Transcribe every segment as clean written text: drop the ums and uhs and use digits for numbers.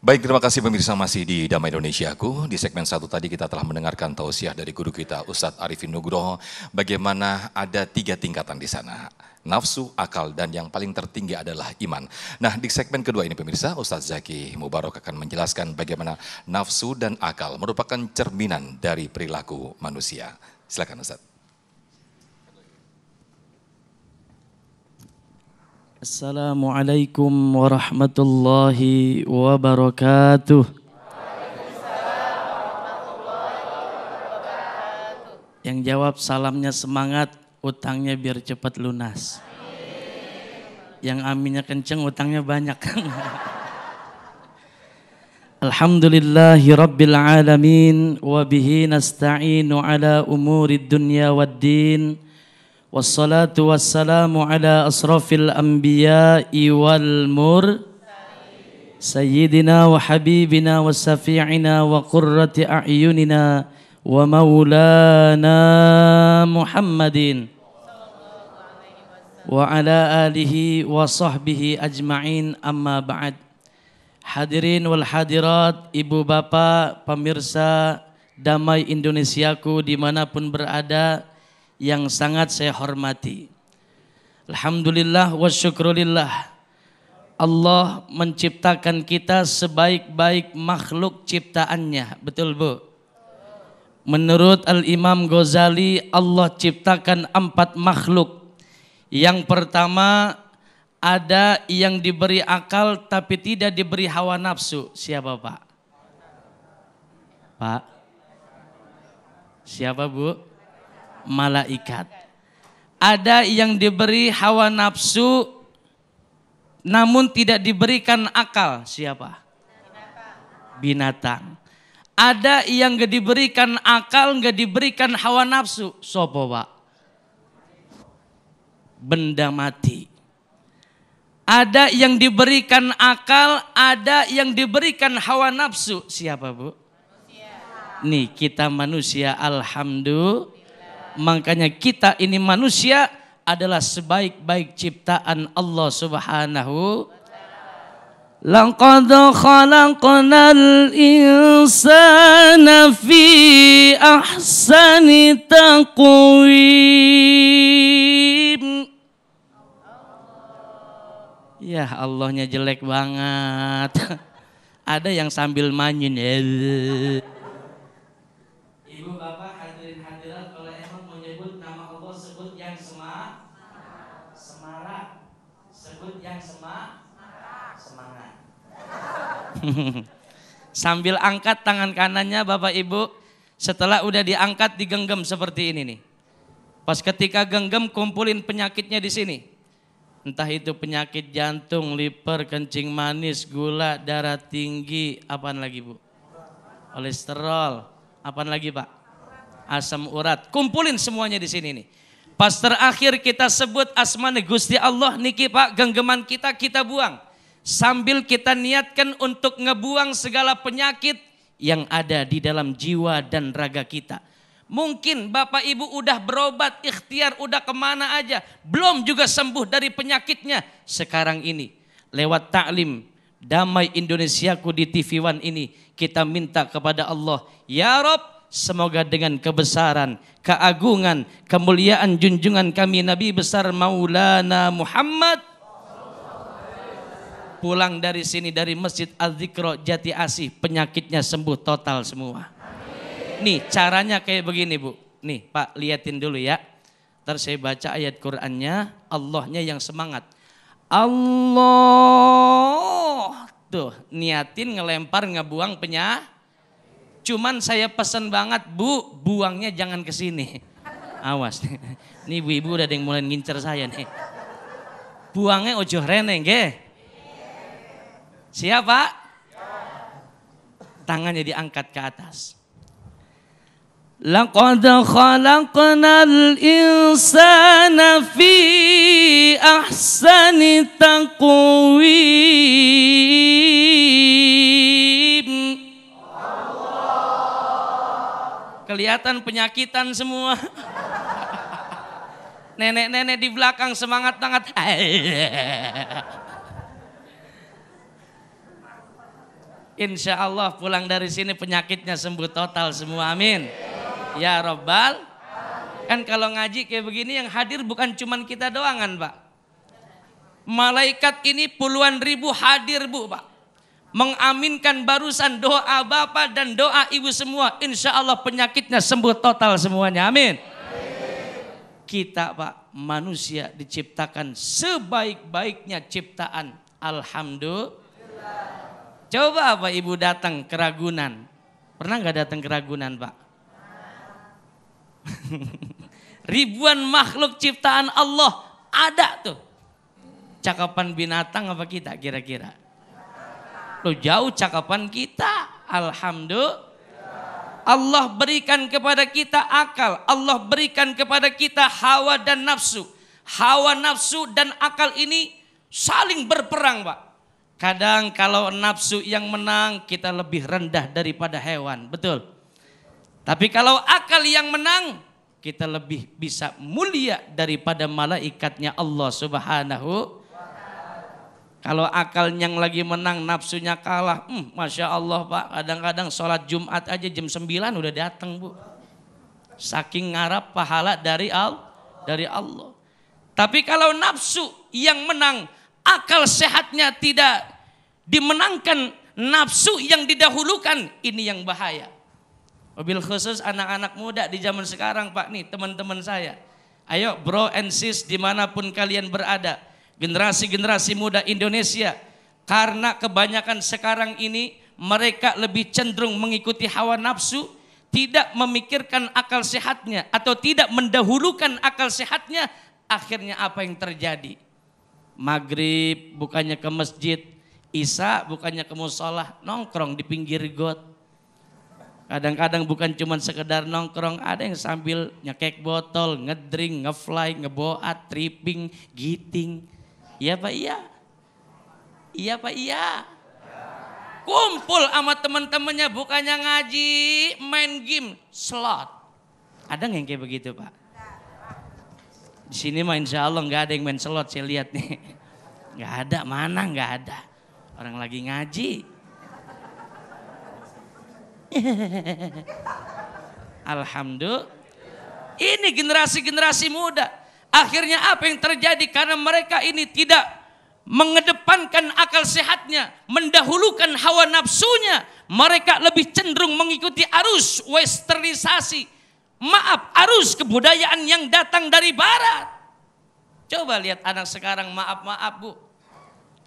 Baik, terima kasih pemirsa masih di Damai Indonesiaku. Di segmen 1 tadi kita telah mendengarkan tausiah dari guru kita Ustadz Arifin Nugroho. Bagaimana ada 3 tingkatan di sana. Nafsu, akal, dan yang paling tertinggi adalah iman. Nah, di segmen kedua ini pemirsa, Ustadz Zaki Mubarok akan menjelaskan bagaimana nafsu dan akal merupakan cerminan dari perilaku manusia. Silakan Ustadz. Assalamualaikum warahmatullahi wabarakatuh. Yang jawab salamnya semangat, utangnya biar cepat lunas. Yang aminnya kenceng, utangnya banyak. Alhamdulillahi rabbil alamin, wa bihi nasta'inu ala umurid dunya wad din. Wassalatu wassalamu ala asrafil anbiya'i wal Sayyidina wa habibina wa safi'ina wa qurrati a'yunina wa maulana Muhammadin wa ala alihi wa sahbihi ajma'in, amma ba'd. Hadirin wal hadirat, ibu bapak, pemirsa Damai Indonesiaku dimanapun berada, yang sangat saya hormati. Alhamdulillah wa syukrulillah, Allah menciptakan kita sebaik-baik makhluk ciptaannya. Betul Bu? Menurut Al-Imam Ghazali, Allah ciptakan 4 makhluk. Yang pertama, ada yang diberi akal tapi tidak diberi hawa nafsu. Siapa Pak? Pak? Siapa Bu? Malaikat. Ada yang diberi hawa nafsu namun tidak diberikan akal. Siapa? Binatang. Ada yang gak diberikan akal, gak diberikan hawa nafsu. Sopo Pak? Benda mati. Ada yang diberikan akal, ada yang diberikan hawa nafsu. Siapa Bu? Manusia. Nih kita manusia, alhamdulillah. Makanya kita ini manusia adalah sebaik-baik ciptaan Allah Subhanahu. Laqad khalaqnal insana fi ahsani taqwim. Ya Allahnya jelek banget. Ada yang sambil manyun. Ibu bapak hadirin hadirat, kalau emang menyebut nama Allah sebut yang semarak, sebut yang semangat. Sambil angkat tangan kanannya Bapak Ibu, setelah udah diangkat digenggam seperti ini nih. Pas ketika genggam kumpulin penyakitnya di sini. Entah itu penyakit jantung, liver, kencing manis, gula, darah tinggi, apaan lagi Bu? Kolesterol, apaan lagi Pak? Asam urat. Kumpulin semuanya di sini nih. Pas terakhir kita sebut asmane Gusti Allah niki Pak, genggaman kita buang. Sambil kita niatkan untuk ngebuang segala penyakit yang ada di dalam jiwa dan raga kita. Mungkin Bapak Ibu udah berobat, ikhtiar udah kemana aja, belum juga sembuh dari penyakitnya. Sekarang ini lewat taklim Damai Indonesiaku di TV One ini, kita minta kepada Allah, ya Rob, semoga dengan kebesaran, keagungan, kemuliaan junjungan kami Nabi besar Maulana Muhammad, pulang dari sini dari Masjid Al-Zikro Jati Asih penyakitnya sembuh total semua. Nih caranya kayak begini Bu. Nih Pak liatin dulu ya. Ntar saya baca ayat Qur'annya, Allahnya yang semangat. Allah. Tuh niatin ngelempar ngebuang penyakit. Cuman saya pesan banget Bu, buangnya jangan ke sini. Awas. Nih ibu-ibu udah ada yang mulai ngincer saya nih. Buangnya ojo rene nggih. Siap Pak? Tangannya diangkat ke atas. Laqad khalaqnal insana fi ahsani taqwim. Kelihatan penyakitan semua. Nenek-nenek di belakang semangat banget. Insya Allah pulang dari sini penyakitnya sembuh total semua, amin. Ya Rabbal. Kan kalau ngaji kayak begini yang hadir bukan cuman kita doangan Pak. Malaikat ini puluhan ribu hadir Bu Pak. Mengaminkan barusan doa Bapak dan doa Ibu semua. Insya Allah penyakitnya sembuh total semuanya, amin. Kita Pak manusia diciptakan sebaik-baiknya ciptaan. Alhamdulillah. Coba Pak Ibu datang ke Ragunan. Pernah nggak datang ke Ragunan Pak? Ribuan makhluk ciptaan Allah ada tuh. Cakapan binatang apa kita kira-kira? Loh jauh cakapan kita. Alhamdulillah. Allah berikan kepada kita akal. Allah berikan kepada kita hawa dan nafsu. Hawa nafsu dan akal ini saling berperang Pak. Kadang kalau nafsu yang menang kita lebih rendah daripada hewan. Betul. Tapi kalau akal yang menang kita lebih bisa mulia daripada malaikatnya Allah Subhanahu. Kalau akal yang lagi menang nafsunya kalah. Masya Allah Pak. Kadang-kadang sholat Jumat aja jam 9 udah datang Bu. Saking ngarap pahala dari Allah. Tapi kalau nafsu yang menang, akal sehatnya tidak dimenangkan, nafsu yang didahulukan, ini yang bahaya. Mobil khusus anak-anak muda di zaman sekarang Pak nih teman-teman saya. Ayo bro and sis dimanapun kalian berada. Generasi-generasi muda Indonesia. Karena kebanyakan sekarang ini mereka lebih cenderung mengikuti hawa nafsu. Tidak memikirkan akal sehatnya. Atau tidak mendahulukan akal sehatnya. Akhirnya apa yang terjadi? Maghrib bukannya ke masjid. Isya bukannya ke musola. Nongkrong di pinggir got. Kadang-kadang bukan cuma sekedar nongkrong. Ada yang sambil nyekek botol, ngedrink, ngefly, ngeboat, tripping, giting. Iya Pak iya. Iya Pak iya. Kumpul sama teman-temannya bukannya ngaji, main game, slot. Ada nggak yang kayak begitu Pak? Di sini mah insya Allah nggak ada yang main slot saya lihat nih. Nggak ada, mana nggak ada. Orang lagi ngaji. Alhamdulillah. Ini generasi-generasi muda. Akhirnya apa yang terjadi? Karena mereka ini tidak mengedepankan akal sehatnya, mendahulukan hawa nafsunya. Mereka lebih cenderung mengikuti arus westernisasi. Maaf, arus kebudayaan yang datang dari barat. Coba lihat anak sekarang, maaf Bu.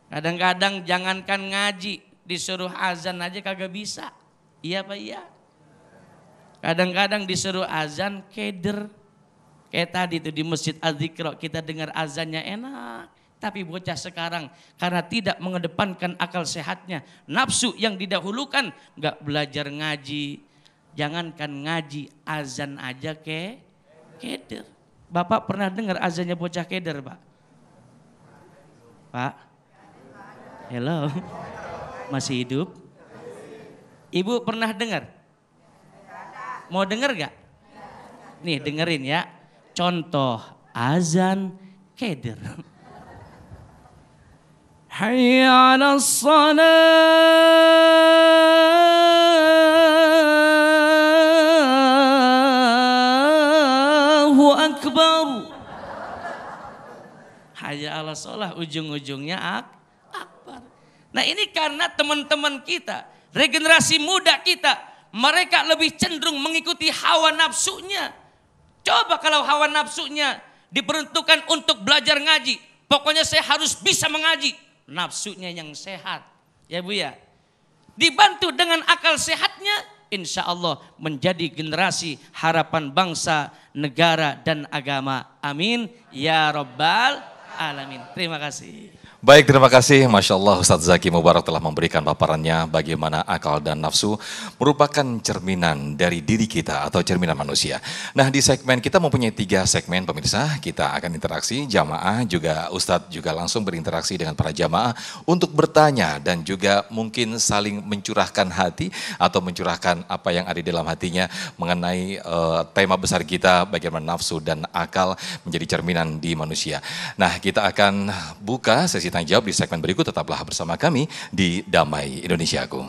Kadang-kadang jangankan ngaji, disuruh azan aja kagak bisa. Iya Pak iya. Kadang-kadang disuruh azan keder. Kayak tadi tuh di Masjid Az-Zikra kita dengar azannya enak. Tapi bocah sekarang karena tidak mengedepankan akal sehatnya. Nafsu yang didahulukan gak belajar ngaji. Jangankan ngaji, azan aja keder. Bapak pernah dengar azannya bocah keder Pak? Pak? Hello? Masih hidup? Ibu pernah dengar? Mau dengar gak? Nih dengerin ya. Contoh azan keder. Hayya 'alas Allahu akbar. Hayya 'alas shalah ujung-ujungnya akbar. Nah ini karena teman-teman kita, regenerasi muda kita, mereka lebih cenderung mengikuti hawa nafsunya. Coba kalau hawa nafsunya diperuntukkan untuk belajar ngaji. Pokoknya saya harus bisa mengaji. Nafsunya yang sehat. Ya Bu ya. Dibantu dengan akal sehatnya. Insya Allah menjadi generasi harapan bangsa, negara dan agama. Amin. Ya Rabbal Alamin. Terima kasih. Baik, terima kasih. Masya Allah Ustadz Zaki Mubarak telah memberikan paparannya bagaimana akal dan nafsu merupakan cerminan dari diri kita atau cerminan manusia. Nah di segmen kita mempunyai 3 segmen pemirsa. Kita akan interaksi jamaah juga Ustadz juga langsung berinteraksi dengan para jamaah untuk bertanya dan juga mungkin saling mencurahkan hati atau mencurahkan apa yang ada di dalam hatinya mengenai tema besar kita bagaimana nafsu dan akal menjadi cerminan di manusia. Nah kita akan buka sesi tanya jawab di segmen berikut, tetaplah bersama kami di Damai Indonesiaku.